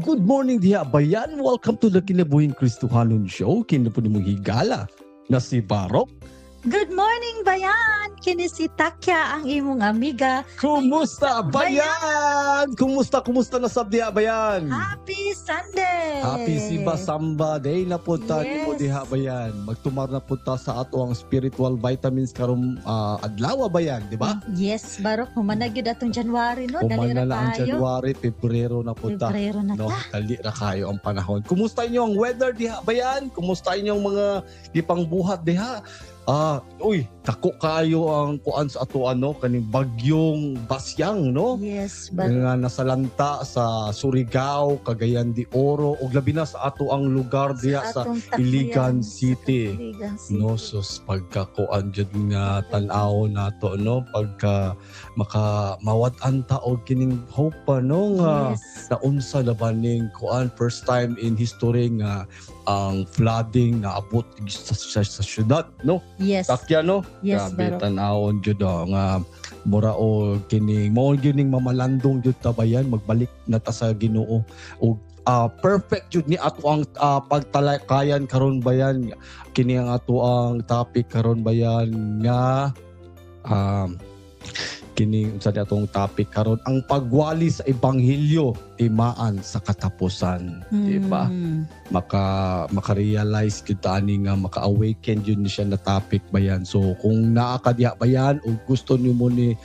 Good morning diha bayan. Welcome to the Kinabuhing Kristohanon Show. Kini po nimong higala na si Barok. Good morning, bayan! Kini si Takya, ang imong amiga. Kumusta bayan? Kumusta na sab diha bayan? Happy Sunday! Happy Siba Samba Day na punta Yes. nimo diha bayan. Magtumar na punta sa ato ang spiritual vitamins karon adlaw bayan, di ba? Yes, Barok, humanag yun atong January, no? Dali Humana ra na ang tayo. January, Pebrero na punta. Febrero na No, ta. dali ra kayo ang panahon. Kumusta inyo ang weather diha bayan? Kumusta inyong mga gipangbuhat diha? Dako kayo ang kuan sa ato kaning bagyong Basyang, no? Yes, Barok. Nga nasalanta sa Surigao, Cagayan de Oro, ug labi na sa ato ang lugar diha sa atong Tacloban, Iligan City. Iligan City. No, sus pagkakuan jud nga tan-aw nato, no, pagka mawad-an ta og kining hope pa, no, nga Yes. naunsa labaning kuan first time in history nga ang flooding na abot sa syudad, no? Yes. Takya, no? Yes, Grabe Barok. tan-awon jud nga mura o kining mao gining mamalandong jud ta bayan, magbalik na ta sa Ginoo og perfect jud ni ato ang pagtalakayan karon bayan. Kini ang ato ang topic karon bayan nga kini sa atong topic karon ang pagwali sa ebanghelyo timaan sa katapusan, di ba? Maka-realize kita ani nga maka-awaken yun ni siya na topic bayan. So kung naa ka diha bayan o gusto nimo ni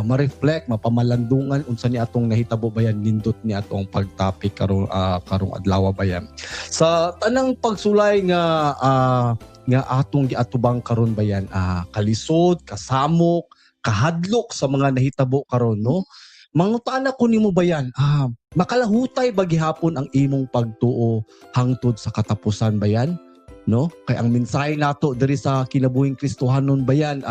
ma-reflect, mapamalandungan unsa ni atong nahitabo bayan, nindot ni atong pag-topic karong adlaw bayan. Sa tanang pagsulay nga atong giatubang karon bayan, kalisod, kasamok, kahadlok sa mga nahitabo karon, no? Mangutana ko nimo bayan, makalahutay ba gihapon ang imong pagtuo hangtod sa katapusan bayan, no? Kay ang mensahe nato diri sa Kinabuhing Kristohanon bayan,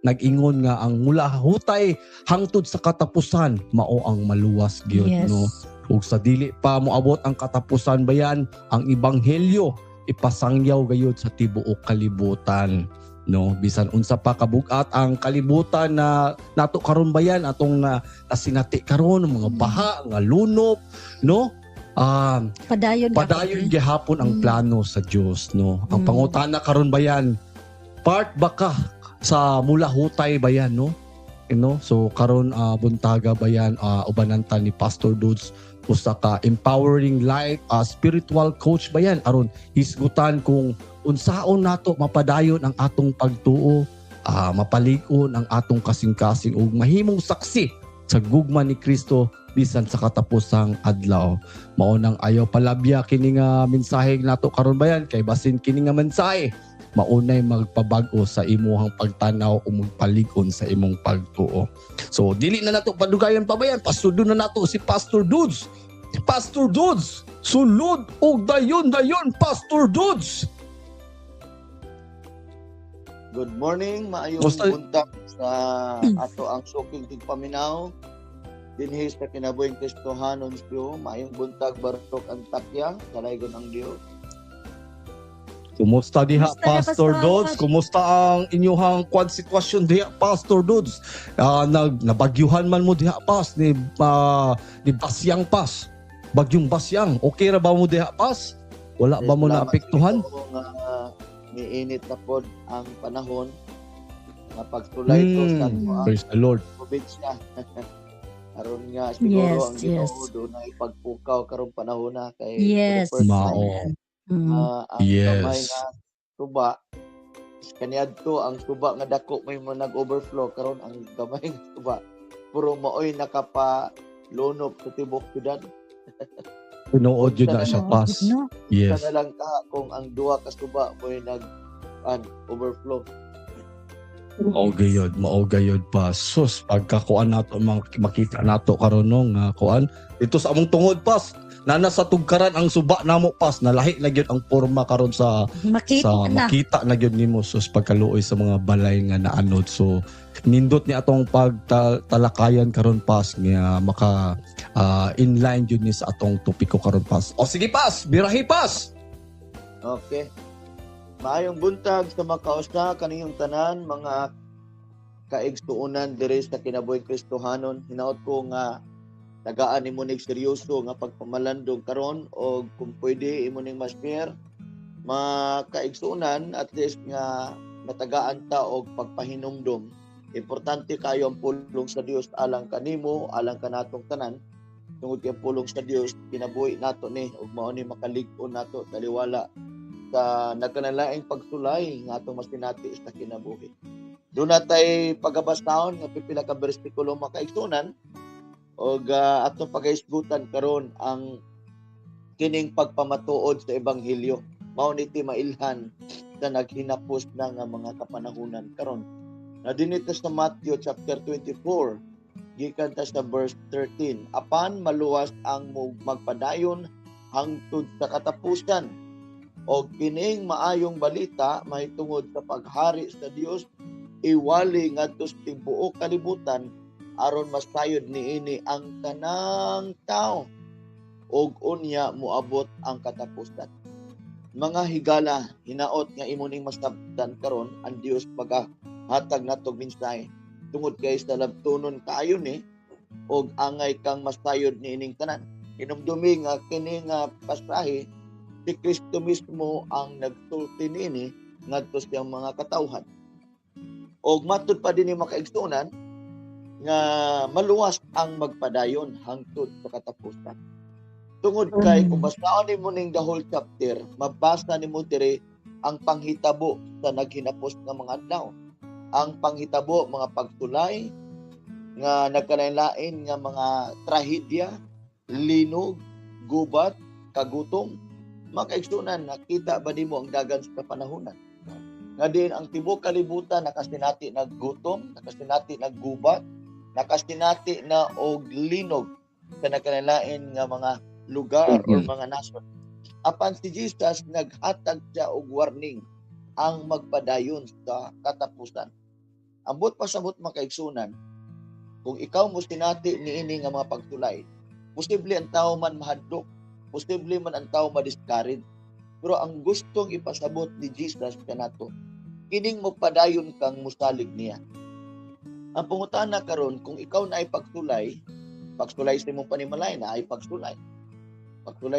nag-ingon nga ang mula hutay hangtod sa katapusan mao ang maluwas gyud, Yes. no? Ug sa dili pa moabot ang katapusan bayan, ang ebanghelyo ipasangyaw gayud sa tibuok kalibutan, no? Bisan unsa pa kabugat ang kalibutan na nato karon bayan, atong kasinati karon mga baha nga lunop, no? Padayon Gihapon ang plano sa Dios, no? Ang pangutana karon bayan, part ba ka sa mula hutay bayan, no? So karon buntaga bayan, ubananta ni Pastor Dudes, usa ka empowering life spiritual coach bayan, aron hisgutan kung unsaon nato mapadayon ang atong pagtuo, mapalig-on ang atong kasing-kasing ug mahimong saksi sa gugma ni Kristo bisan sa katapusang adlaw. Mao nang ayaw palabya kini nga mensahe nato karon bayan, kay basin kini nga mensahe maunay magpabag-o sa imuhang pagtanaw o magpalig-on sa imong pagtuo. So dili na nato padugayon pa bayan, pasudon na nato si Pastor Dudes. Pastor Dudes, sulod og dayon Pastor Dudes. Good morning, maayong Musta? buntag sa ato ang Sukil Tigpaminaw. Dinhi sa Kinabuhing Kristohanon Show, maayong buntag Barok ang Takya, kalaygon ang Dios. Kumusta diha, Kumusta na, Pastor Pastor? Dudes? Kumusta ang inyong kwan sitwasyon diha, Pastor Dudes? Nabagyuhan man mo diha, Pas, ni Basyang, Pas. Bagyong Basyang. Okay ra ba mo diha, Pas? Wala ba mo naapektuhan? Niinit na pod ang panahon na pagtulay ko sa Praise the Lord. COVID siya. Karon nga siguro Yes, ang Ginoo yes. doon ay pagpukaw karong panahon na kay Yes. for the first Mao. time, ang Yes. kamay nga tuba kaniadto ang tuba nga dako may mo nag-overflow karon ang gamay nga tuba puro maoy nakapalunop sa tibok syudad. Tinuod yun na siya, Pas. No? Yes. Sana lang ka kung ang duha ka tuba mo'y overflow. Maugayod pa. Sus, pagkakuan nato, makita nato karon nga kuan dito sa among tungod, Pas. Nana sa tugkaran ang suba namo, Pas. Nalahi na gyud ang porma karon sa makita na gyud nimo, sus, pagkaluoy sa mga balay nga naanod. So nindot ni atong pagtalakayan karon, Pas, nga maka inline jud ni sa atong topiko karon, Pas. O sige, Pas, birahi, Pas. Okay. Maayong buntag sa mga kausna kaniyong tanan, mga kaigsuunan diri sa Kinabuhing Kristohanon. Hinaot ko nga tagaan nimo ning seryoso nga pagpamalandong karon, o kung pwede imo ning ma-share makaigsunan, at least nga matagaan ta og pagpahinumdom. Importante kayo ang pulong sa Dios alang kanimo, alang kanatong tanan. Tungod kay pulong sa Dios kinabuhi nato ni, ug mao ni makalig-on nato taliwala sa nagkanalaing pagsulay nga atong masinati sa kinabuhi. Doon natay pagabasahon nga pipila ka bersikulo makaigsunan, og atong pagaisgutan karon ang kining pagpamatuod sa ebanghelyo. Mao ni ti mailhan sa naghinapos na nga mga kapanahunan karon. Na dinito sa Matthew chapter 24, gikan ta sa verse 13. Apan maluwas ang magpadayon hangtod sa katapusan, og kining maayong balita mahitungod sa paghari sa Dios iwali ngadto sa tibuok kalibutan, aron masayod niini ang tanang tao, og unya moabot ang katapusan. Mga higala, hinaot nga imo ning masabtan karon ang Dios pagahatag natog mensahe tungod kay sa labtunon kaayo ni, og angay kang masayod niining tanan. Hinumdumi nga kini nga pasahe si Kristo mismo ang nagsulti niini ngadto sa mga katawhan. Og matud pa dinhi makaigsunan nga maluwas ang magpadayon hangtod sa katapusan. Tungod kay kung basaon nimo ning the whole chapter, mabasa nimo diri ang panghitabo sa naghinapos nga mga adlaw. Ang panghitabo mga pagtulay nga nagkalain-lain nga mga trahedya, linog, gubat, kagutom. Makaigsunan, nakita ba nimo ang dagan sa kapanahunan? Nga din ang tibuok kalibutan nakasinati naggutom, nakasinati naggubat, nakasinati na og linog sa nagkalain nga mga lugar o mga nasod. Apan si Jesus naghatag siya og warning ang magpadayon sa katapusan. Ambot pasabot makaigsunan, kung ikaw mo sinati niini nga mga pagtulay, posible ang tao man mahadlok, posible man ang tao ma-discourage. Pero ang gustong ipasabot ni Jesus kanato, kining mo padayon kang musalig niya. Ang pangutana karon, kung ikaw na ay pagtulay sa imong panimalay na ay pagtulay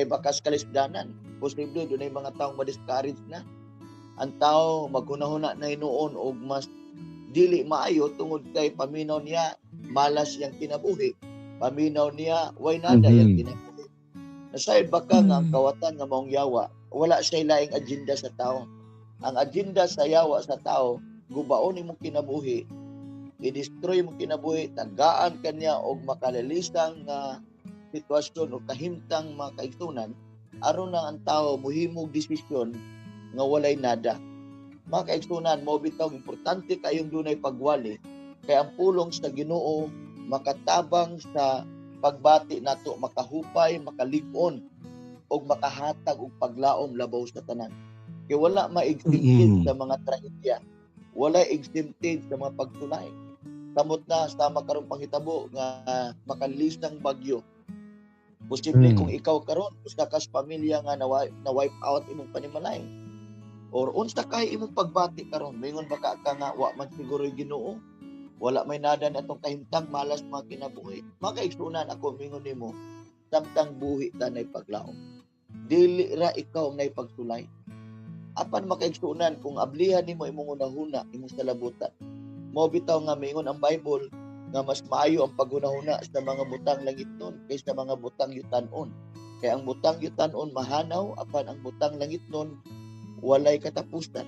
bakas kalisdanan, posible doon ay mga taong ma-discourage na. Ang tao maghunahuna na hinuon og mas dili maayo tungod kay paminaw niya malas yang kinabuhi, paminaw niya way nada yang kinabuhi. Nasayod baka nga ang kawatan nga maong yawa, wala siya laing agenda sa tao. Ang agenda sa yawa sa tao, gubaon imong kinabuhi, i-destroy imong kinabuhi, tagaan kanya og makalalisang sitwasyon o kahimtang mga kaigsunan, aron na ang tao muhimog desisyon nga walay nada. Mga kaigsunan, mo bitaw importante kayong dunay pagwali, kay ang pulong sa Ginoo makatabang sa pagbati nato, makahupay, makalig-on og makahatag og paglaom labaw sa tanan. Kay wala ma-exempted sa mga trahedya, wala exempted sa mga pagtulay. Samot na sama karong panghitabo nga makalisang bagyo. Posible kung ikaw karon usa ka pamilya nga na-wipe out imong panimalay, or unsa kay imong pagbati karon, mingon baka ka nga wa man siguro Ginoo, wala may nada na itong kahimtang malas mga kinabuhi. Makaigsunan ako mingon nimo, samtang buhi ta nay paglaom, dili ra ikaw nay pagsulay. Apan makaigsunan kung ablihan nimo imong unahuna imong salabutan, mo bitaw nga mingon ang Bible nga mas maayo ang paghunahuna sa mga butang langitnon kaysa mga butang yutan-on. Kaya ang butang yutan-on mahanaw, apan ang butang langitnon walay katapusan.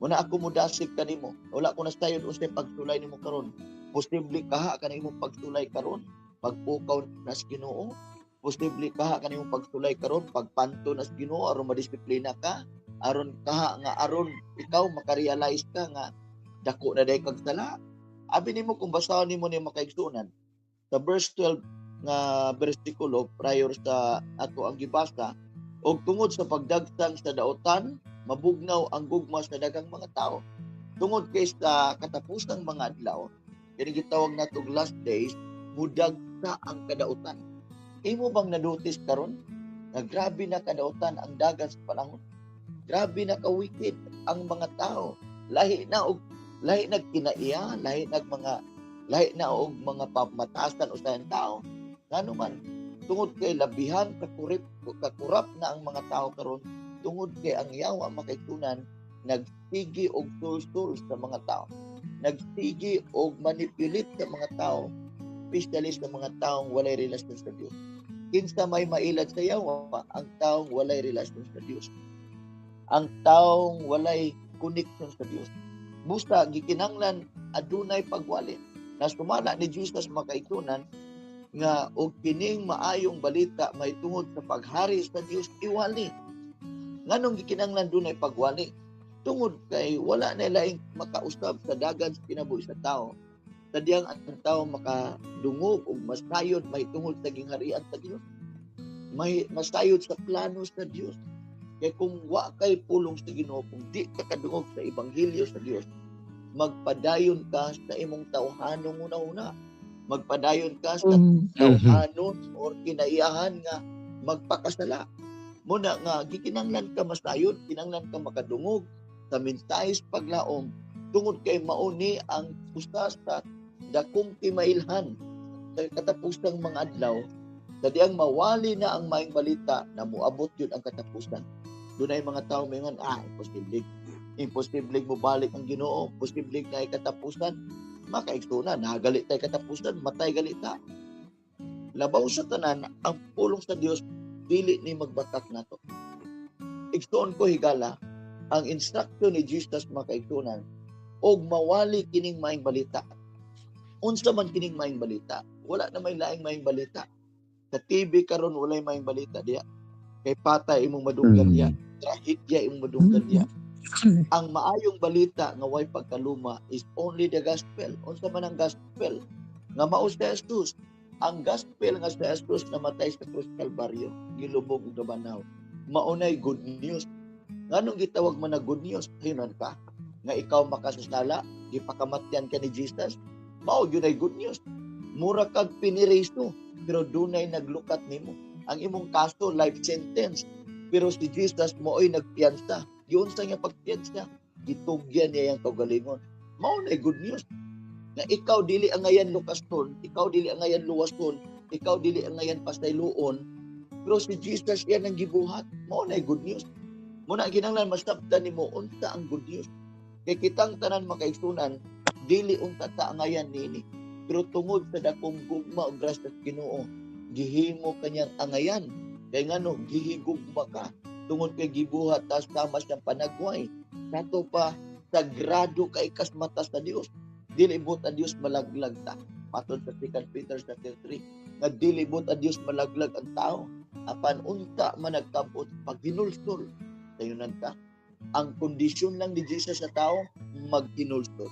Muna ako mudasig kanimo, wala ko na sayon unsay pagsulay nimo karon. Posible kaha kanimo pagsulay karon, pagpukaw na sa Ginoo. Posible kaha kanimo pagsulay karon, pagpanto na sa Ginoo aron madisiplina ka, aron kaha nga aron ikaw makarealize ka nga dako na day kag sala. Abi nimo kung basahon nimo ni makaigsunan sa verse 12 nga bersikulo prior sa ato ang gibasa, og tungod sa pagdagsang sa daotan mabugnaw ang gugma sa daghang mga tao. Tungod kay sa katapusang mga adlaw, kini gitawag natong last days, mudagsa ang kadaotan. Imo bang nadotis karon na grabe na kadaotan ang dagan sa panahon? Grabe na ka-wicked ang mga tao. Lahi nag kinaiya, lahi na og mga pamatasan usahay tao. Ngano man tungod kay labihan kakurap na ang mga tao karon, tungod kay ang yawa makaigsunan nagsigi og sul-sul sa mga tao, nagsigi og manipulate sa mga tao, especially sa mga taong walay relasyon sa Dios. Kinsa may mailad sa yawa, ang taong walay relasyon sa Dios, ang taong walay connection sa Dios. Busta gikinanglan adunay pagwali. Nasumala ni Jesus makaigsunan nga og kining maayong balita may tungod sa paghari sa Dios iwali. Nganong gikinanglan dunay pagwali? Tungod kay wala na laing makausab sa dagan sa kinabuhi sa tao. Sadyang ang tao makadungog o masayod may tungod sa gingharian sa Dios. May masayod sa plano sa Dios. Kaya kung wa kay pulong sa Ginoo, kung di ka kadungog sa ebanghelyo sa Dios, magpadayon ka sa imong tawhanong una-una. Magpadayon ka sa tawhanon or kinaiyahan nga magpakasala. Muna nga gikinanglan ka masayod, kinanglan ka makadungog sa mensahes paglaom tungod kay mauni ang usa sa dakong timailhan sa katapusang mga adlaw. Sadyang mawali na ang maayong balita na moabot yun ang katapusan. Dunay mga tao mayon imposible mo balik ang Ginoo, posible na katapusan. Makaigsunan, nagalit tay katapusan, matay galita. Labaw sa tanan ang pulong sa Dios dili ni magbatak nato. Igsoon ko higala ang instruction ni Jesus makaigsunan og mawali kining maayong balita. Unsa man kining maayong balita? Wala na may laing maayong balita. Sa TV karon walay maayong balita diya. Kay patay imong madunggan diya, trahedya imong madunggan diya. Ang maayong balita nga way pagkaluma is only the gospel. Unsa man ang gospel? Nga mao si Jesus. Ang gospel nga si Jesus namatay sa krus Kalbaryo, gilubog og gabanaw. Maunay good news. Nganong gitawag man na good news? Hinon ka nga ikaw makasasala, gipakamatyan ka ni Jesus. Mao gyud ay good news. Mura kag piniristo, pero dunay naglukat nimo. Ang imong kaso life sentence, pero si Jesus mo'y nagpiyansa. Yun sa niya pagpiyansa, gitugyan niya yung kaugalingon. Mao na good news. Na ikaw dili ang ngayan lukaston, ikaw dili ang ngayan luwason, ikaw dili ang ngayan pasayloon, pero si Jesus yan ang gibuhat. Mao na good news. Muna ginanglan masabtan nimo unta ang good news. Kay kitang tanan makaigsunan, dili unta ta ang ngayan nini. Pero tungod sa dakong gugma o grasya sa Ginoo, gihimo kanyang angayan. Kay ngano gihigugma ka tungod kay gibuhat tas tama siyang panagway. Kato pa sagrado kay kas mata sa Dios. Dili bot ang Dios malaglag ta. Matod sa 2 Peter 3 nga dili bot ang Dios malaglag ang tao. Apan unta man nagkabot paghinulsol. Sayunan ka. Ang kondisyon lang ni Jesus sa tao maghinulsol.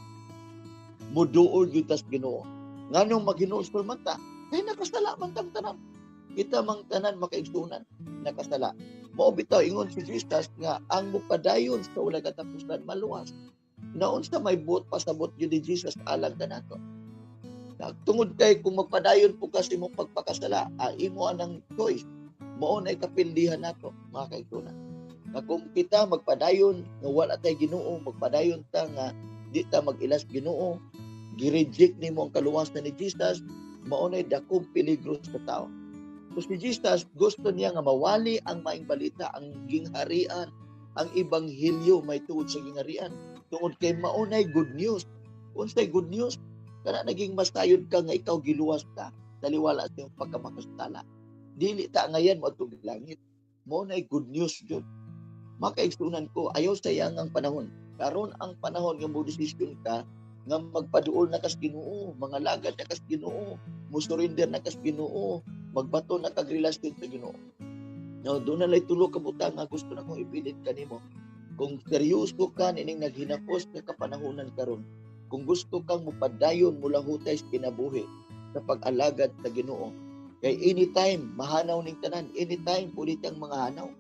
Muduol gyud tas Ginoo. Nganong maghinulsol man ta? Kay nakasala man tang tanan. Kita mang tanan makaigsunan nakasala. Mao bitaw ingon si Jesus nga ang mupadayon sa ulang katapusan maluwas. Naon sa may buot pasabot gyud ni Jesus alang kanato. Tungod kay kung magpadayon po kasi mong pagpakasala, imo anang choice. Mao na kapildihan nato mga kaigsunan. Nga kung kita magpadayon nga wala tay Ginoo, magpadayon ta nga di ta mag-ilas Ginoo, gi-reject nimo ang kaluwasan ni Jesus, mao na dakong peligro sa tao. So si Jesus gusto niya nga mawali ang maayong balita, ang gingharian, ang ebanghelyo may tuod sa gingharian. Tungod kay maunay good news. Unsay good news? Kana naging masayod ka nga ikaw giluwas ka, taliwala sa iyong pagkamakasala. Dili ta ngayon mo atong langit. Maunay good news jud. Makaigsunan ko, ayaw sayang ang panahon. Karon ang panahon nga mo desisyon ka nga magpaduol na kas Ginoo, mga lagad na kas Ginoo, musurrender na kas Ginoo, magbato na kag relasyon sa Ginoo. No, doon na lay tulo ka butang nga gusto na kong ipilit kanimo. Kung seryoso ka nining naghinapos nga kapanahonan karon, kung gusto kang mupadayon mula hutay sa kinabuhi sa pag-alagad sa Ginoo, kay anytime mahanaw ning tanan, anytime pwede tang mga hanaw.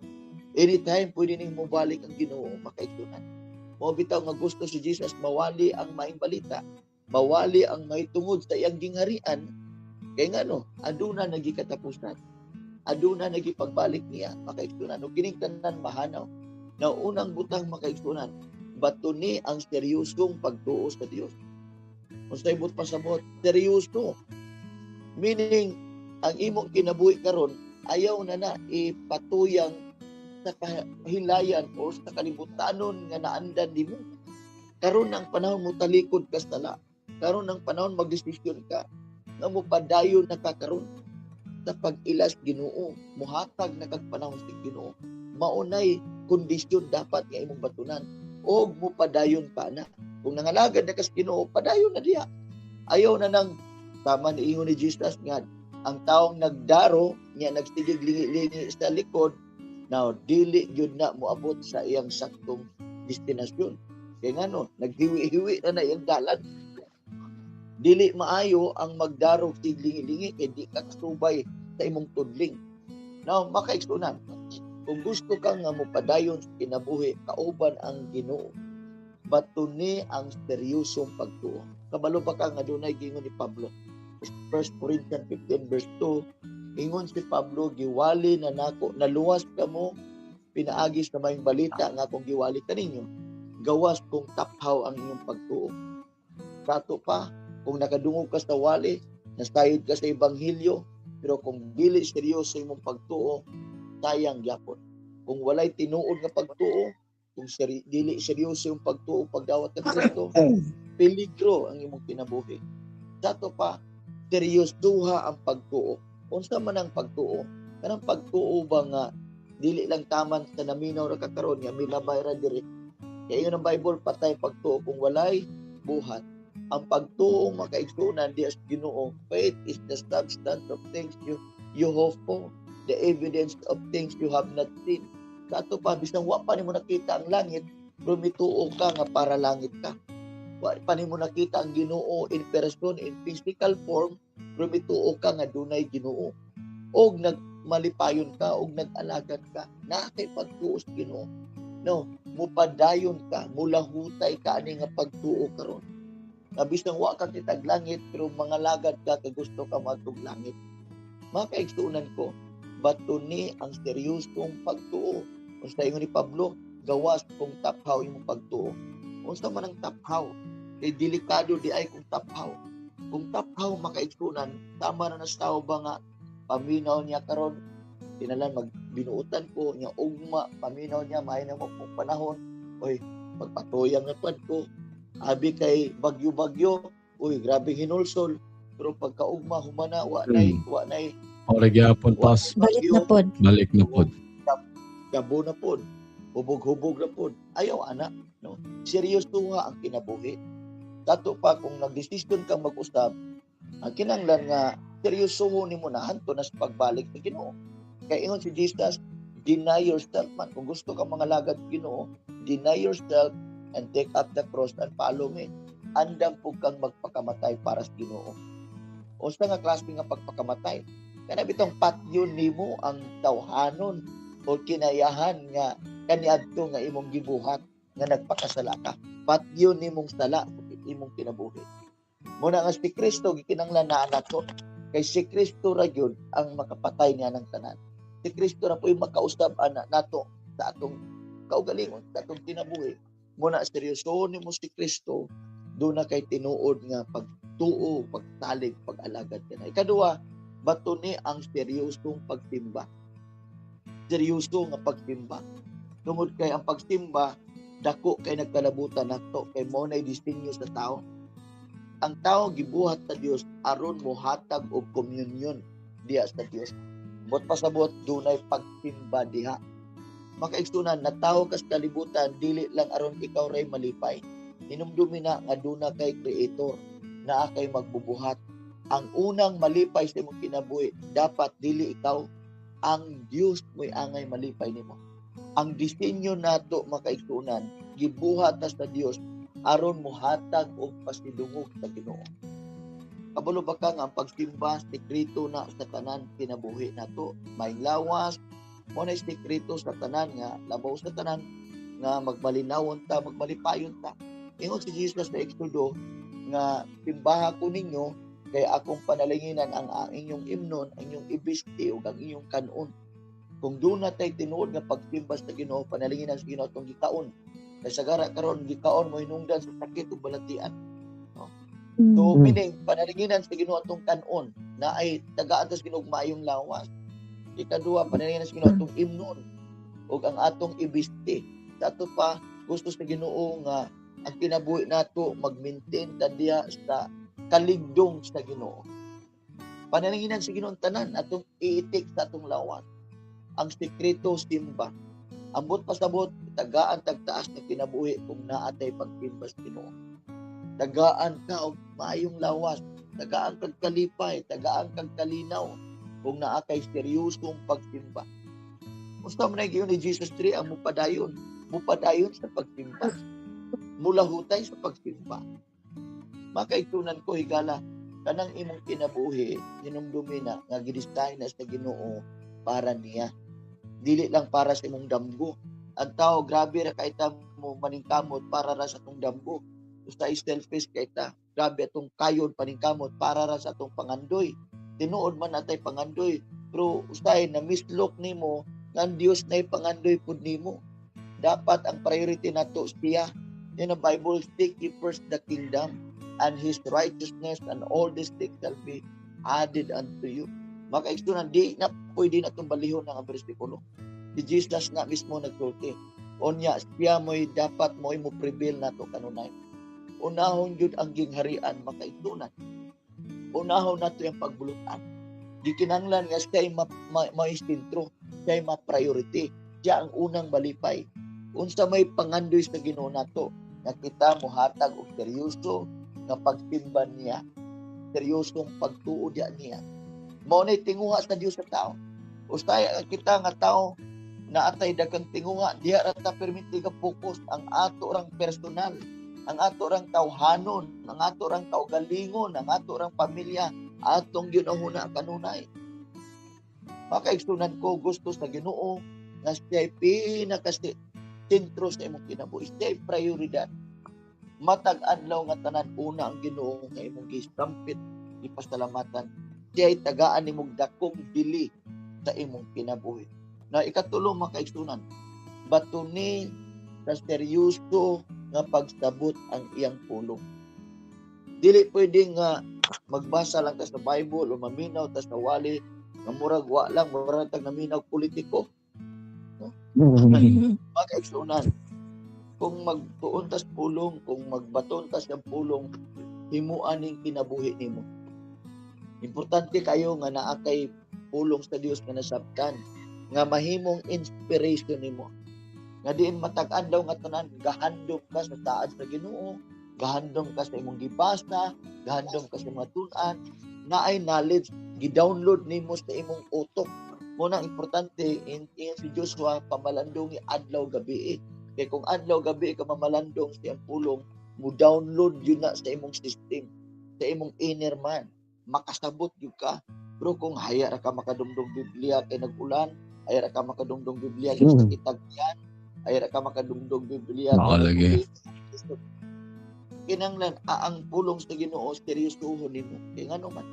Anytime pwede ning mobalik ang Ginoo makaigsunan. Mao bitaw nga gusto si Jesus mawali ang maayong balita, mawali ang mahitungod sa iyang gingharian. Kay ngano, aduna nagikatapusan. Aduna nagipagbalik niya makaigsunan. Ug kining tanan mahanaw. Na unang butang makaigsunan, bato ni ang seryosong pagtuo sa Dios. Unsay but pasabot, seryoso. Meaning ang imong kinabuhi karon ayaw na ipatuyang sa kahilayan o sa kalibutanon nga naandan nimo. Karon ang panahon mo talikod ka sa sala. Karon ang panahon magdesisyon ka nga mo padayon na ka karon sa pag-ilas Ginoo, muhatag na kag panahon si Ginoo. Maunay kondisyon dapat nga imong batunan og mo padayon pa na. Kung nangalagad na kas Ginoo, padayon na diha. Ayaw na nang tama ni ingon ni Jesus nga ang taong nagdaro niya nagsigig lingi-lingi sa likod, now dili gyud na moabot sa iyang saktong destinasyon. Kaya nga no, naghiwi-hiwi na iyang dalan. Dili maayo ang magdarog sig lingi-lingi kay di ka kasubay sa imong tudling. Now, makaigsunan, kung gusto ka nga mopadayon sa kinabuhi, kauban ang Ginoo, batuni ang seryosong pagtuo. Kabalo pa ka nga dunay gingon ni Pablo. 1 Corinthians 15 verse 2, ingon si Pablo, giwali na nako, naluwas ka mo, pinaagi sa mayong balita nga kung giwali ka ninyo, gawas kung taphaw ang inyong pagtuo. Kato pa, kung nakadungog ka sa wali, nasayod ka sa Ebanghelyo, pero kung dili seryoso imong pagtuo, sayang gyapon. Kung walay tinuod nga pagtuo, kung dili seryoso yung pagtuo pagdawat ng Kristo, peligro ang imong kinabuhi. Kato pa, seryosuha ang pagtuo. Unsa man ang pagtuo? Kanang pagtuo ba nga dili lang taman sa naminaw ra kakaron nga milabay ra diri. Kaya yun ang Bible, patay pagtuo kung walay buhat. Ang pagtuo makaigsunan di as Ginoo, faith is the substance of things you hope for, the evidence of things you have not seen. Kato pa, bisang wa pa nimo nakita ang langit, rumituo ka nga para langit ka. Wa pa nimo nakita ang Ginoo in person, in physical form, rumituo ka nga dunay Ginoo. Og nagmalipayon ka, og nag-alagad ka, nakay pagtuo sa Ginoo. No, mupadayon ka, mulahutay ka ani nga pagtuo karon. Bisang wa ka kitag langit, pero mga lagad ka kay gusto ka magtug langit. Makaigsunan ko, batuni ang seryosong pagtuo. Unsa ingon ni Pablo, gawas kung taphaw imong pagtuo. Unsa man ang taphaw? Kay delikado di ay kung taphaw. Kung taphaw makaigsunan, tama na nastaw ba nga paminaw niya karon, tinalan magbinuutan ko niya ugma, paminaw niya maay na mo panahon. Oy, magpatuyang na pad ko. Abi kay bagyo-bagyo, uy, grabe hinulsol. Pero pagkaugma humana wa nay Ora gyapon pas Balik na pod. balik na pod. gabo na pod, hubog-hubog na pod. Ayaw ana, no. Seryoso nga ang kinabuhi. Dato pa kung nagdesisyon kang mag-usab, ang kinahanglan nga seryosohon nimo na hanto na sa pagbalik sa Ginoo. Kay ingon si Jesus, deny yourself man. Kung gusto ka mga lagad Ginoo, deny yourself and take up the cross and follow me. Andam po kang magpakamatay para sa Ginoo. Unsa nga klase nga pagpakamatay? Kana bitong patyon nimo ang tawhanon o kinayahan nga kaniadto nga imong gibuhat nga nagpakasala ka. Patyon nimong sala sa imong kinabuhi. Muna nga si Kristo gikinahanglan na nato. Kay si Kristo ra gyud ang makapatay niya ng tanan. Si Kristo ra po'y makausab ana nato sa atong kaugalingon, sa atong kinabuhi. Muna seryosohon nimo si Kristo, do na kay tinuod nga pagtuo, pagsalig, pag-alagad kanay. Ikaduha, batuni ang seryosong pagsimba. Seryoso nga pagsimba. Tungod kay ang pagsimba, dako kay nagkalabutan nato, kay mo nay disenyo sa tao. Ang tao gibuhat sa Dios aron mohatag og komunyon diha sa Dios. Bot pasabot dunay pagsimba diha. Makaigsunan na tao kas kalibutan dili lang aron ikaw ray malipay. Hinumdumi na nga duna kay Creator na kay magbubuhat. Ang unang malipay sa imong kinabuhi dapat dili ikaw, ang Dios mo'y angay malipay nimo. Ang disenyo nato makaigsunan gibuhat sa Dios aron mohatag og pasidungog sa Ginoo. Kabalo ba ka nga ang pagsimba sekreto na sa tanan kinabuhi nato, may lawas mo na sekreto sa tanan nga labaw sa tanan nga magmalinawon ta, magmalipayon ta. Ingon si Jesus sa Exodo nga simbaha ko ninyo kay akong panalinginan ang inyong imnon, ang inyong ibisti ug ang inyong kanon. Kung doon natay tinuod nga pagsimba sa Ginoo, panalinginan sa Ginoo atong gikaon. Kay sagara karon gikaon mo hinungdan sa sakit ug balatian. No? So, Mm. meaning, panalinginan sa Ginoo atong kanon na ay tagaan tas Ginoo maayong lawas. Ikaduha, panalinginan sa Ginoo atong imnon ug ang atong ibiste. Dato pa, gusto sa Ginoo nga ang kinabuhi nato mag-maintain ta diha sa kaligdong sa Ginoo. Panalinginan sa Ginoo ang tanan atong iitik sa atong lawas. Ang sekreto simba. Ambot pasabot, tagaan tagtaas na kinabuhi kung naatay pagsimba sa Ginoo. Tagaan ka og maayong lawas, tagaan kag kalipay, tagaan kag kalinaw kung naa kay seryosong pagsimba. Musta man giyon ni Jesus 3 ang mupadayon sa pagsimba. Mulahutay sa pagsimba. Makaigtunan ko higala kanang imong kinabuhi hinumdumi na nga gidesign na sa Ginoo para niya. Dili lang para sa imong damgo. Ang tao grabe ra kay ta mo maningkamot para ra sa atong damgo. Usa selfish kay ta. Grabe atong kayon paningkamot para ra sa atong pangandoy. Tinuod man natay pangandoy, pero usay na mislok nimo nga ang Dios nay pangandoy pud nimo. Dapat ang priority nato siya. In the Bible, seek ye first the kingdom and His righteousness, and all these things shall be added unto you. Makaigsunan, di na pwede na itong balihon ng versikulo. Si Jesus na mismo nagsulti. Onya, siya mo'y dapat mo'y mo prevail na ito kanunay. Unahon yun ang gingharian, makaigsunan. Unahon na ito yung pagbulutan. Di kinanglan nga siya'y ma-istintro, siya'y ma-priority. Siya ang unang balipay. Unsa may pangandoy sa Ginoo nato, nga kita mohatag og seryoso nga pagsimba niya, seryosong pagtuo niya. Mao nay tinguha sa Dios sa tao. Ustay kita nga tao na atay daghang tinguha, diha ra ta permiti ka focus ang ato rang personal, ang ato rang tawhanon, ang ato rang kaugalingon, ang ato rang pamilya, atong ginahuna kanunay. Makaigsunan ko gusto sa Ginoo nga siya'y pinaka-sentro sa imong kinabuhi, siya'y prioridad. Matag adlaw nga tanan una ang Ginoo nga imong gisampit, ipasalamatan. Siya'y tagaan nimong dakong dili sa imong kinabuhi. Na ikatulo makaigsunan, batuni sa seryoso nga pagsabot ang iyang pulong. Dili pwede nga magbasa lang ta sa Bible o maminaw ta sa wali nga murag wa lang murag tag naminaw politiko. Makaigsunan, kung magtuon tas pulong, kung magbaton tas ang pulong, himuan ning kinabuhi nimo. Importante kayo nga naa kay pulong sa Dios nga nasabtan, nga mahimong inspiration nimo. Nga diin matag adlaw nga tanan gahandom ka sa taas sa Ginoo, gahandom ka sa imong gibasa, gahandom ka sa mga tun-an, na ay knowledge gi-download nimo sa imong utok. Muna importante in si Joshua pamalandong adlaw gabi. Kay kung adlaw gabi ka mamalandong siyang pulong, mo download yun na sa imong system, sa imong inner man. Makasabot yun ka. Pero kung haya ra ka makadumdong Biblia kay nag-ulan, haya ra ka makadumdong Biblia kay sa kitagyan, haya ra ka makadumdong Biblia Nakalagi. kinanglan ang pulong sa Ginoo seryosohon nimo. Kay ngano man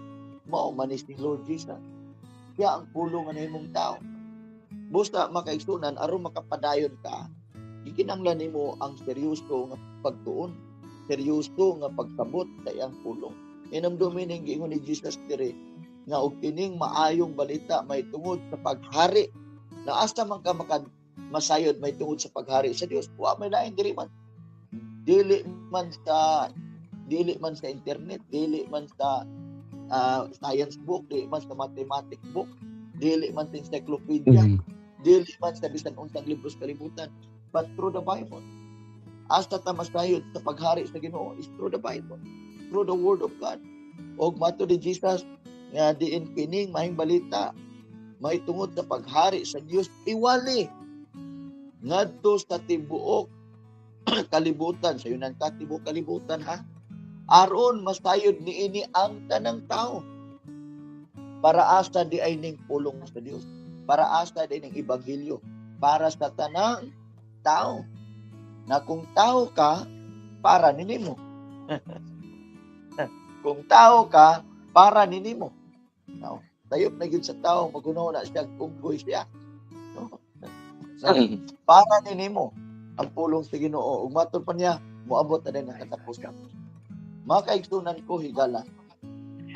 mao man ni Lord Jesus. Siya ang pulong nga imong tao. Busta makaigsunan aron makapadayon ka, gikinanglan nimo ang seryoso nga pagtuon, seryoso nga pagsabot sa iyang pulong. Inamdumin ning giingon ni Jesus dire nga og kining maayong balita may tungod sa paghari. Na asa man ka masayod may tungod sa paghari sa Dios. Wa may lain diri man. Dili man sa internet, dili man sa science book, dili man sa mathematics book, dili man sa encyclopedia, dili man sa bisan unsang libro sa kalibutan, but through the Bible. Asa ta masayod sa paghari sa Ginoo is through the Bible, through the Word of God. Og mato ni Jesus nga diin kining maayong balita may tungod sa paghari sa Dios iwali ngadto sa tibuok kalibutan, sa yunan ka tibuok kalibutan ha, aron masayod niini ang tanang tao. Para asa di ay ning pulong sa Dios, para asa di ning ebanghelyo para sa tanang tao. Na kung tao ka, para ninimo. Kung tao ka, para ninimo. No, tayop na gyud sa tao, magunaw na siya, unggoy siya. No? Para ninimo ang pulong sa Ginoo. Ug matud pa niya, moabot na din ang katapusan. Mga kaigsunan ko higala,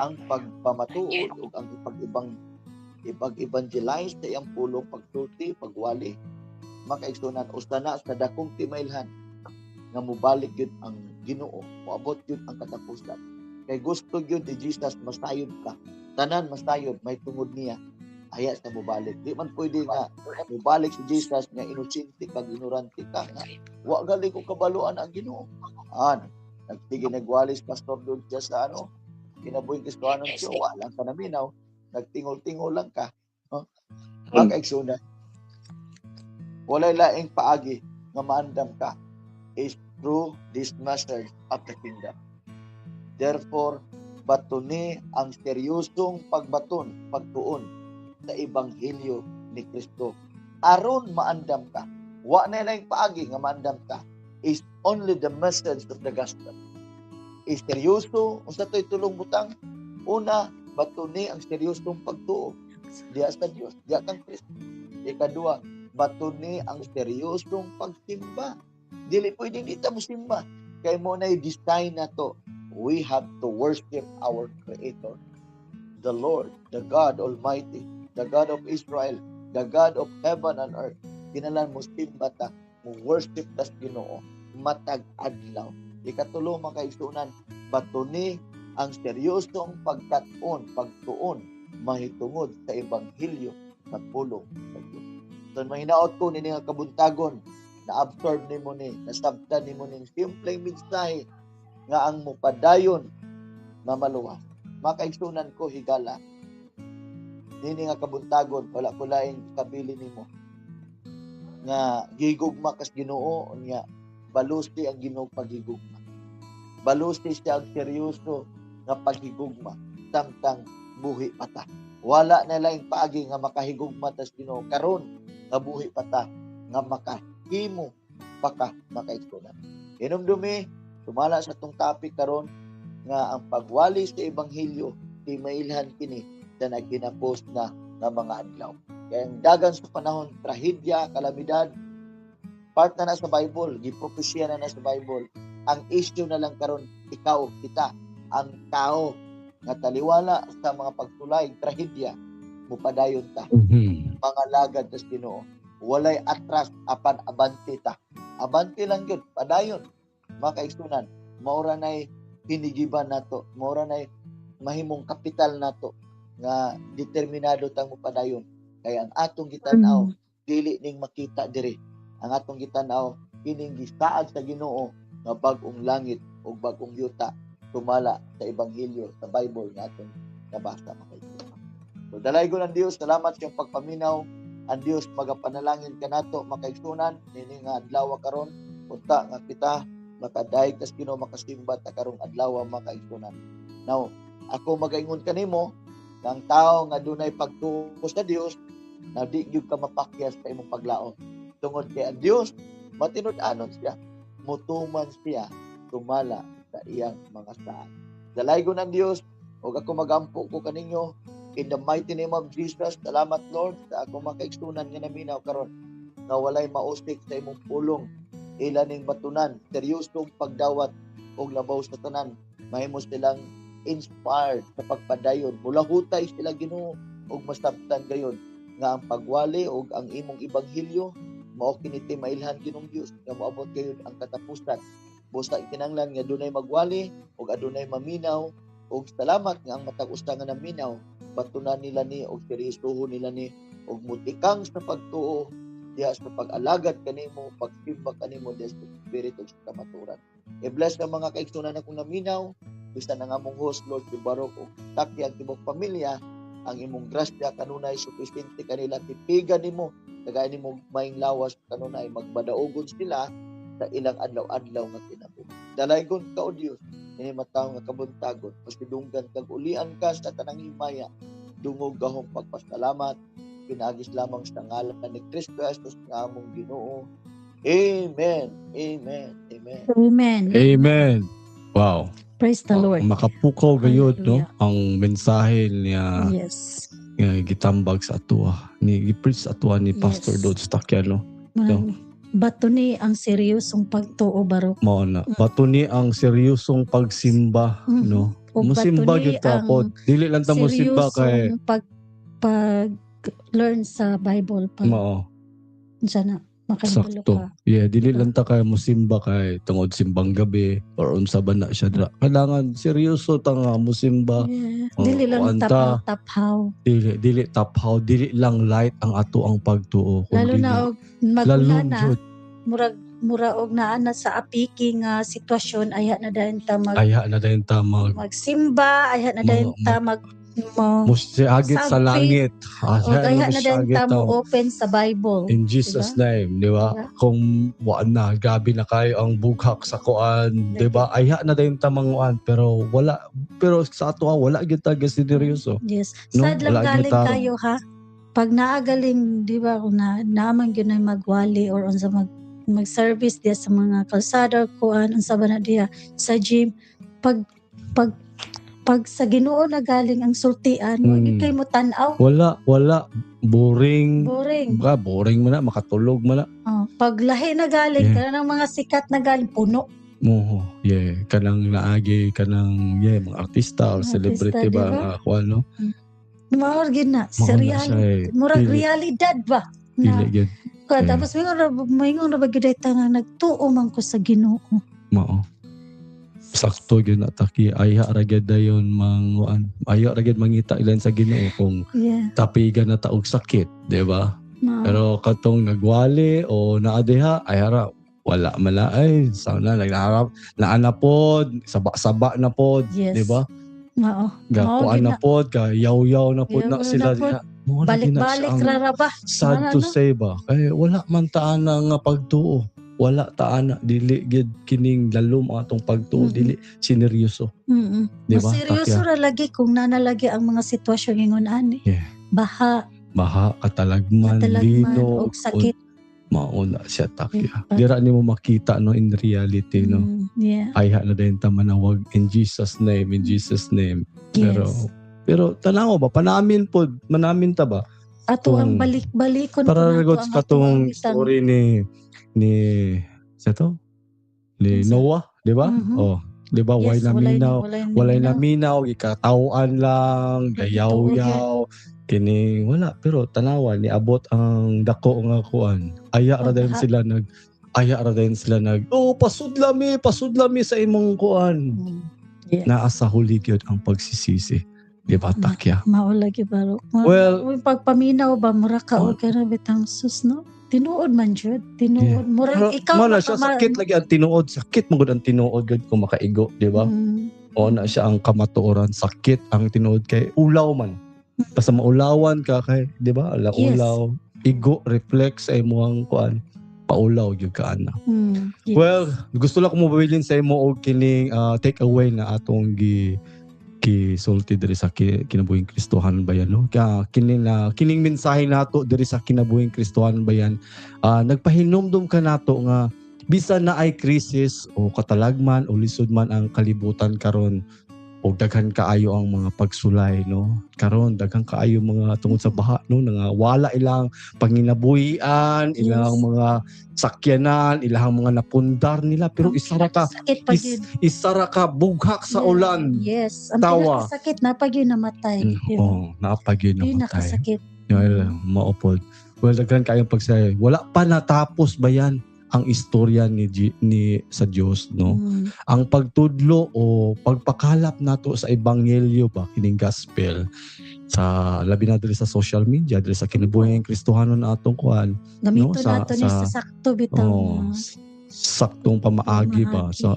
ang pagpamatuod o ang ipag-evangelize sa iyang pulong pagsulti, pagwali, mga kaigsunan, usta na sa dakong timailhan nga mubalik yun ang Ginoo, moabot yun ang katapusan. Kay gusto yun ni Jesus, masayod ka. Tanan masayod, may tungod niya. Aya sa mubalik. Di man pwede nga mubalik si Jesus nga inusinti ka, ignorante ka. Wa gali ko kabaluan ang Ginoo. Nagtige nagwalis pastor doon siya sa kinabuhing Kristohanon siya, walang ka naminaw, nagtingol-tingol lang ka. Mga kaigsunan, walay laing paagi nga maandam ka is through this message of the kingdom. Therefore, batuni ang seryosong pagtuon sa ebanghelyo ni Kristo. Aron maandam ka, wa na laing paagi nga maandam ka is only the message of the gospel. Is seryoso, unsa to'y tulong butang? Una, batuni ang seryosong pagtuo diya sa Dios, diya kang Kristo. Ikadua, batuni ang seryosong pagsimba. Dili pwedeng di ta mo simba. Kay mo na design na to. We have to worship our Creator, the Lord, the God Almighty, the God of Israel, the God of heaven and earth. Kinalan mo simba ta, mo worship tas Ginoo matag adlaw. Ikatulo, mga kaigsunan, batuni ang seryosong pagtuon, mahitungod sa ebanghelyo sa pulong sa Dios. So, mahinaot ko nini nga kabuntagon, na-absorb nimo ni, nasabtan nimo ning simpleng mensahe nga ang mupadayon mamaluwas. Mga kaigsunan ko higala, nini nga kabuntagon, wala ko laing kabili nimo nga gigugma kas Ginoo niya, balusti ang Ginoo paghigugma. Balusti siya ang seryoso nga paghigugma samtang buhi pata. Wala na laing paagi nga makahigugma tas Ginoo karon nga buhi pata nga makahimo pa ka makaigsunan. Hinumdumi, sumala sa tong topic karon nga ang pagwali sa ebanghelyo di mailhan kini sa nagkinapos na mga adlaw. Kaya ang dagan sa panahon, trahedya, kalamidad, part na sa Bible, gipropesya na sa Bible. Ang issue na lang karon ikaw, kita, ang tao nga taliwala sa mga pagtulay, trahedya, mupadayon ta. Mga lagad tas Ginoo. Walay atras, apan abante ta. Abante lang yun, padayon. Mga kaigsunan, maura na'y hinigiban nato, maura na'y mahimong kapital nato, nga determinado tang mupadayon. Kaya ang atong gitanaw, dili ning makita diri. Ang atong gitanaw, kining gisaad sa Ginoo nga bag-ong langit o bag-ong yuta tumala sa ebanghelyo sa Bible nga atong nabasa. So dalay ko ng Dios, salamat sa pagpaminaw. Ang Dios magapanalangin kanato makaigsunan nini nga adlaw karon unta nga kita makaday kas Ginoo makasimba ta karong adlaw makaigsunan. Now, ako magaingon kanimo ang tao nga dunay pagtuo sa Dios na di gyud ka mapakyas sa imong paglaom. Tungod kay ang Dios matinud-anon siya, mutuman siya tumala sa iyang mga saan. Dalaygon ng Dios ug ako magampo ko kaninyo in the mighty name of Jesus. Salamat Lord sa akong makaigsunan nga naminaw karon nga walay mausik sa imong pulong, ila ning batunan, seryosong pagdawat og labaw sa tanan, mahimo silang inspired sa pagpadayon, mula hutay sila Ginoo og masabtan gayon nga ang pagwali og ang imong ebanghelyo mao kini mailhan Ginoong Dios nga moabot gayon ang katapusan. Busa kinahanglan nga adunay magwali og adunay maminaw og salamat nga ang matag usa nga naminaw batunan nila ni og seryosohon nila ni og mutikang sa pagtuo diha sa pag-alagad kanimo, pagsimba kanimo diha sa espiritu sa kamaturan. I-bless ang mga kaigsunan akong naminaw. Bisa na nga mong host, Lord, Barok o takya ang tibok pamilya, ang imong grasya kanunay supisente kanila, tipigan nimo, kagaya nimo maing lawas kanunay, magbadaogon sila sa ilang adlaw-adlaw nga kinabuhi. Dalaygon ka o Dios, ini mataw nga kabuntagon, pasidunggan kag ulian ka sa tanang himaya, dungog gahong pagpasalamat, pinagis lamang sa ngalan ni Kristo Jesus nga among Ginoo. Amen. Amen. Amen. Amen. Amen. Wow. Praise the Lord. Makapukaw gayud no Hallelujah. ang mensahe niya Yes. nga gitambag sa atua ni gipreach sa atua ni Pastor Yes. Dodds Takiano. Man, bato ni ang seryosong pagtuo baro. Mao na. Bato ni ang seryosong pagsimba, Mhm. no? O Musimba bato ni gyud ta po. Dili lang ta musimba kay pag learn sa Bible pa. mao. Sana makahibalo Sakto. ka. Yeah, dili Diba? lang ta kay musimba kay tungod simbang gabi or unsa ba na siya dra. Kailangan seryoso ta nga musimba. Yeah. Oh, Dili lang anta. taphaw. Dili taphaw, dili lang light ang ato ang pagtuo. Lalo kundi na og lalom magulana, jud. mura og naa na sa apiki nga sitwasyon aya na dayon ta Aya na dayon ta magsimba, aya na dayon ta musagit sa Sagpit. langit. aya na dayon ta Musagit mo open sa Bible. in Jesus name, di ba? Diba? Kung wala na, gabi na kayo ang bughak sa kuan, di ba? Aya na dayon ta manguan, pero sa ato wala gyud ta seryoso. Yes. No? Sad lang Wala galing gyud ta. kayo ha. Pag naagaling, di ba, kung naman yun ay magwali or unsa mag-service diya sa mga kalsada kuan unsa ba na diya sa gym, pag sa Ginoo na galing ang sultian, wag kay mo tan-aw. Wala, boring. Boring man na, makatulog man na. Pag lahi na galing, Yeah. kanang mga sikat na galing, puno. Mo, kanang naagi, mga artista or Mga celebrity artista, ba, diba? nga kuan, no? Murag gid na, Mao na serial. siya, Murag Dili. realidad ba? Na, Dili gyud. tapos mingon ra ba gyud ta nga nagtuo man ko sa Ginoo. Mao. Sakto gyud na taki, aya ra gyud dayon aya ra gyud mangita ilan sa Ginoo kung Yeah. tapigan na ta og sakit, di ba? Pero katong nagwali o naadeha, ay hara, wala man na, ay, sana, naanapod, saba na pod, Yes. di ba? Mao. Gakuan na pod, yaw-yaw na pod na Yaw-yaw sila. na pod. diha. Mao na gina Balik-balik siya ang ra ba? sad to say ba? Kaya wala man taana nga pagtuo. Wala taana, dili gid kining lalom ang atong pagtuo, dili sineryoso. Di ba? Seryoso ra lagi kung nanalagi ang mga sitwasyon ingon ani. Yeah. Baha, Katalagman, lino, og sakit. mauna siya takya. Dira nimo makita no in reality no. Yeah. Ayha na din ta manawag in Jesus name. Yes. Pero tanaw ba manamin ta ba? Ato Kung- ang balik-balikon Para nato regards ang katong atong bitang. story ni Unsa? Noah, di ba? Mhm. Oh, di ba? Yes, Walay naminaw, ikatawaan lang, gayaw-yaw, kini wala. Pero tanawa ni abot ang dako nga kuan. Aya ra dayon sila nag pasudlami sa imong kuan. Yeah. Naa sa huli gyud ang pagsisisi. Di ba takya? Maulagi baro. Well- Pagpaminaw ba mura ka Oh. o kana bitang sus no? Tinuod man jud. Tinuod. Mura Pero ikaw mana siya sakit lagi ang tinuod. Sakit mo gud ang tinuod gud kung makaigo, di ba? O na siya ang kamatuoran, sakit ang tinuod kay ulaw man. Basta maulawan ka kay, di ba? Ulaw, igo, reflex sa imong kuan, paulaw gyud ka ana. Yes. Well, gusto lang ko mobabilin sa imo og kining take away na atong sulti diri sa kinabuhing Kristohanon bayan no. Kining mensahe nato diri sa kinabuhing Kristohanon bayan, nagpahinumdum ka nato nga bisan na ay krisis o katalagman o lisod man ang kalibutan karon o daghan kaayo ang mga pagsulay no. Karon daghan kaayo mga tungod sa baha no, nga wala ilang panginabuhian, ilang mga sakyanan, ilang mga napundar nila pero isara ka sakit pa gyud. isara ka bughak sa ulan. Yes. Ang Tawa. pinakasakit na pag yun namatay. Diba? Naapag yun Yun namatay. nakasakit. Maupod. Well, daghan kayong pagsay. Wala pa natapos ba yan ang istorya ni sa Dios no? Ang pagtudlo o pagpakalap nato sa ebanghelyo ba kining gospel sa labi na diri sa social media diri sa kinabuhing Kristohanon na atong kuan Gamito sa- nato ni sa- sa sakto bitaw. saktong pamaagi ba sa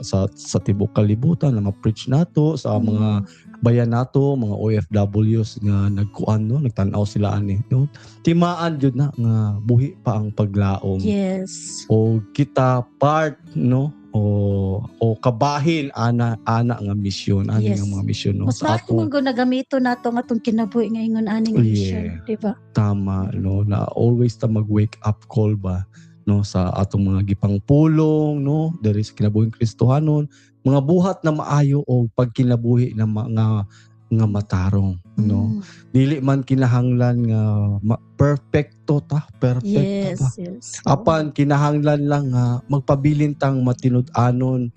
tibok kalibutan na ma-preach nato sa mga bayan nato, mga OFWs nga nagkuan no, nagtan-aw sila ani no. Timaan jud na nga buhi pa ang paglaom. Yes. O kita part no o kabahin ana nga misyon Yes. nga mga misyon no Mas sa maayo ato mong nagamito nato nga atong kinabuhi nga ingon aning Yeah. mission, di ba? tama no na always ta mag wake up call ba no sa atong mga gipangpulong no diri sa kinabuhing Kristohanon, mga buhat na maayo o pagkinabuhi ng mga nga matarong, no? Mm. Dili man kinahanglan nga perfecto ta, perfecto ta. Yes. Apan kinahanglan lang nga magpabilin tang matinud-anon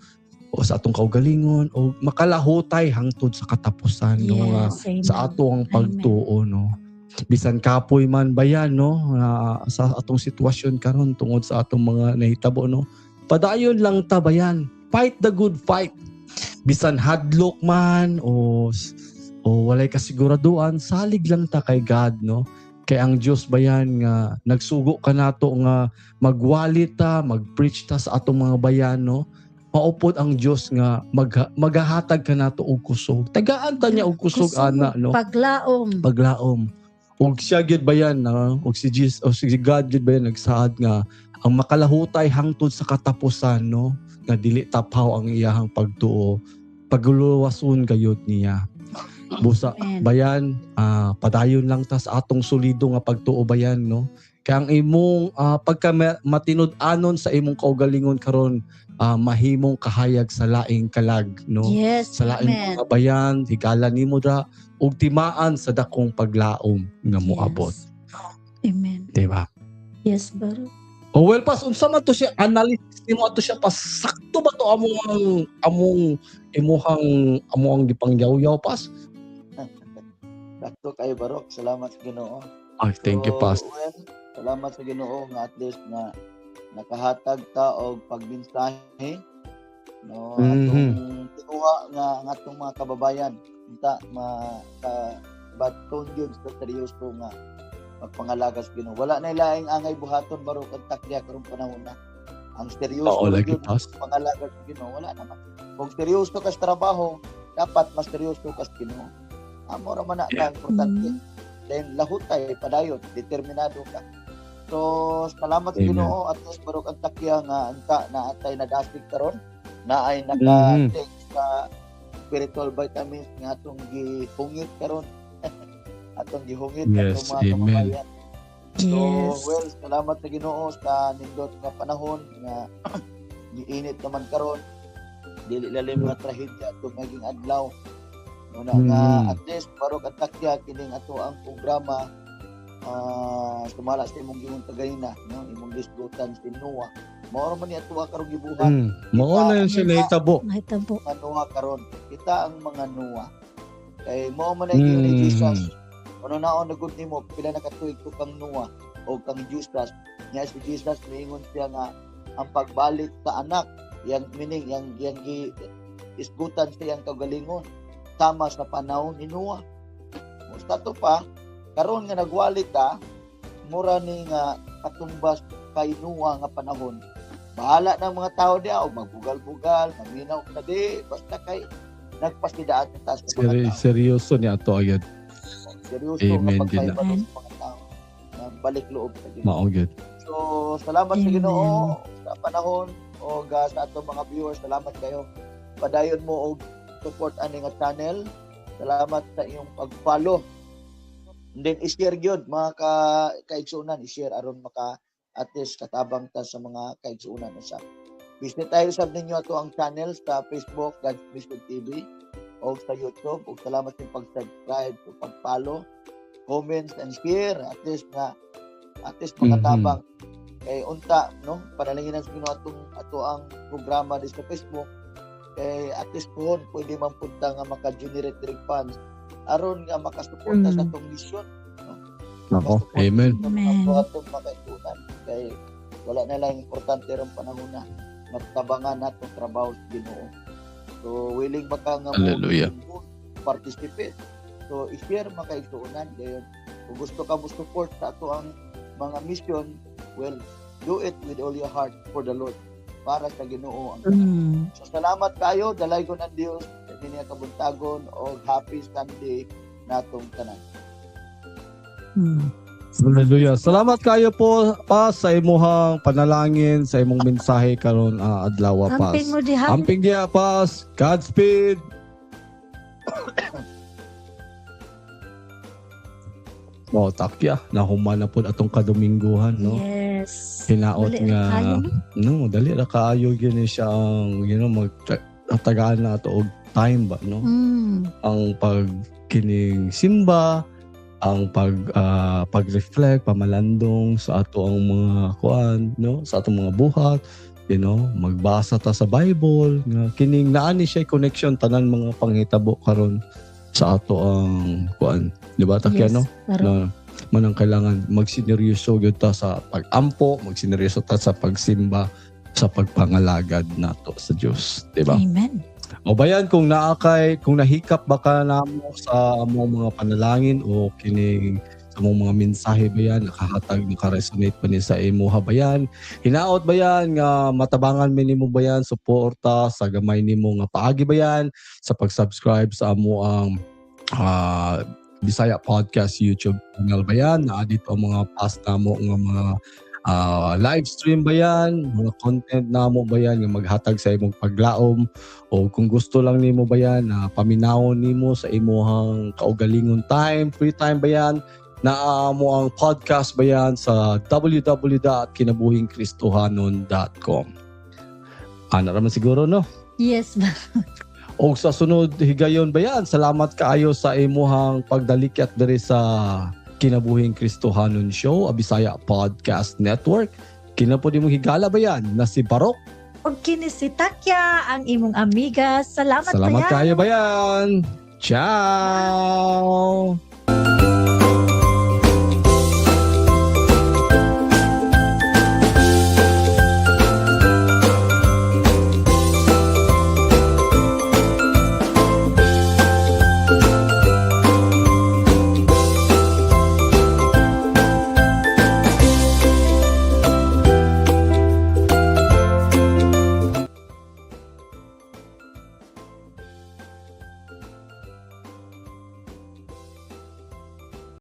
o sa atong kaugalingon o makalahutay hangtod sa katapusan, no? Nga Yes, amen. sa atong pagtuo, no? Bisan kapoy man bayan, no? Sa atong sitwasyon karon tungod sa atong mga nahitabo, no? Padayon lang ta bayan. Fight the good fight. Bisan hadlok man o walay kasiguraduan, salig lang ta kay God, no? Kay ang Dios bayan nga nagsugo ka nato nga magwali ta, magpreach ta sa atong mga bayan, no? Maupod ang Dios nga magahatag ka nato og kusog. Tagaan ta niya og kusog ana, no? Paglaom. Og siya gyud bayan, og si Jesus o si God gyud bayan nagsaad nga ang makalahutay hangtod sa katapusan, no? Nga dili tapaw ang iyahang pagtuo. Pagluwason gayud niya. Busa bayan, padayon lang ta sa atong solido nga pagtuo bayan, no? Kaya ang imong pagka matinud-anon sa imong kaugalingon karon, mahimong kahayag sa laing kalag, no? Yes, Sa laing amen. mga bayan, higala nimo dra ug timaan sa dakong paglaom nga moabot, Amen. diba? Yes, baro. Oh, well, pas unsa man to siya analysis nimo ato siya pas sakto ba to among imuhang gipangyaw-yaw pas? Sakto kayo, Barok. Salamat sa Ginoo. Ay, thank you, pas. Well, salamat sa Ginoo nga at least na nakahatag ta og pagmensahe, no? Atong tinuha nga ang atong mga kababayan unta baton gyud sa seryoso nga pagpangalagas Ginoo. Wala na ilaing angay buhaton, Barok, at takya karong panahon na. Ang seryoso Oo, lagi, gyud pas. pangalagas Ginoo, wala naman. Kung seryoso ka sa trabaho, dapat mas seryoso ka sa Ginoo. Amo ra man na importante. Then lahutay padayon, determinado ka. So salamat sa Ginoo at least Barok ang takya nga anta na atay nadasig karon na ay naka-take sa spiritual vitamins nga atong gihungit karon. Atong gihungit Yes, atong mga amen. kababayan. So Yes. well, salamat sa Ginoo sa nindot nga panahon nga giinit naman karon. Dili lalim nga trahedya atong naging adlaw. Una nga at least Barok at takya kining ato ang programa sumala sa imong gihong tagayna, no? Imong disgutan si Noah. Mao man ni ato karong gibuhat. Mao na yun siya nahitabo. Mahitabo. Mga Noah karon. Kita ang mga Noah. Kay mao man ay ni Jesus. Ano naon nagud nimo pila na katuig ko kang Noah o kang Jesus. Nya si Jesus miingon siya nga ang pagbalik sa anak, yang meaning yang isgutan siya ang kagalingon sama sa panahon ni Noah. Musta to pa karon nga nagwali ta mura ni nga katumbas kay Noah nga panahon. Bahala ng mga tao diya o magbugal-bugal, maminaw ka di, basta kay nagpasidaan ta sa mga tao. Seryoso niya ato agad. Seryoso Amen, kapag kayo sa mga tao. Balik loob sa Ginoo. Mao gyud. So, salamat sa Amen. Ginoo sa panahon o sa atong mga viewers. Salamat kayo. Padayon mo og support ani nga channel. Salamat sa iyong pag-follow. And then i-share gyud mga kaigsuunan, i-share aron maka at least katabang ta sa mga kaigsuunan usa. Visit tayo sa ninyo ato ang channel sa Facebook, God's Mission TV o sa YouTube. O salamat sa pag-subscribe, sa pag-follow, comments and share at least makatabang kay unta, no? Panalinginan sa Ginoo ato ang programa di sa Facebook. Kay at least po pwede man punta nga maka-generate funds aron nga makasuporta sa atong mission, no? Ako, amen. Amen. Atong makaisunan kay wala na lang importante ron panahon na magtabangan natong trabaho sa Ginoo. So willing ba ka nga Hallelujah. participate? So i-share makaisunan dayon. Kung gusto ka mo support sa ato ang mga mission, well, do it with all your heart for the Lord para sa Ginoo ang So salamat kayo, dalaygon ang Dios sa dinya kabuntagon o happy Sunday natong tanan. Hallelujah. Salamat kayo po pa sa imuhang panalangin, sa imong mensahe karon adlaw pas. Hamping mo diha. Amping dia pas. Godspeed. Wow, takya. Nahuman na po atong kadumingguhan, no? Yes. Hinaot Dali nga, ra kayo, no? no, dali ra kaayo gini siya ang, magtagaan na ito og time ba, no? Ang kining simba, ang pag-reflect, pamalandong sa ato ang mga kuan, no? Sa atong mga buhat, magbasa ta sa Bible, nga kining naani siya connection tanan mga panghitabo karon sa ato ang kuan, di ba takya, no? Karon. Manang kailangan magsineryoso gyud ta sa pag-ampo, magsineryoso ta sa pagsimba, sa pagpangalagad nato sa Dios, di ba? Amen. O bayan, kung nahikap baka namo sa among mga panalangin o kining sa among mga mensahe bayan, naka-resonate pa ni sa imuha bayan, hinaot bayan nga matabangan mi nimo bayan, suporta sa gamay nimo nga paagi bayan sa pag-subscribe sa amo ang Bisaya Podcast YouTube channel bayan. Naa dito ang mga past namo nga mga live stream ba yan, mga content na mo ba yan, yung maghatag sa imong paglaom, o kung gusto lang nimo ba yan, paminawon nimo sa imong kaugalingon time, free time ba yan, naa mo ang podcast ba yan sa www.kinabuhingkristohanon.com. Ana raman siguro, no? Yes ba? O sa sunod higayon ba yan, salamat kaayo sa imuhang pagdalikyat diri sa Kinabuhing Kristohanon Show, a Bisaya Podcast Network. Kinapod mo higala ba yan na si Barok? O kini si Takya, ang imong amiga. Salamat Salamat bayan. kayo ba yan? Ciao!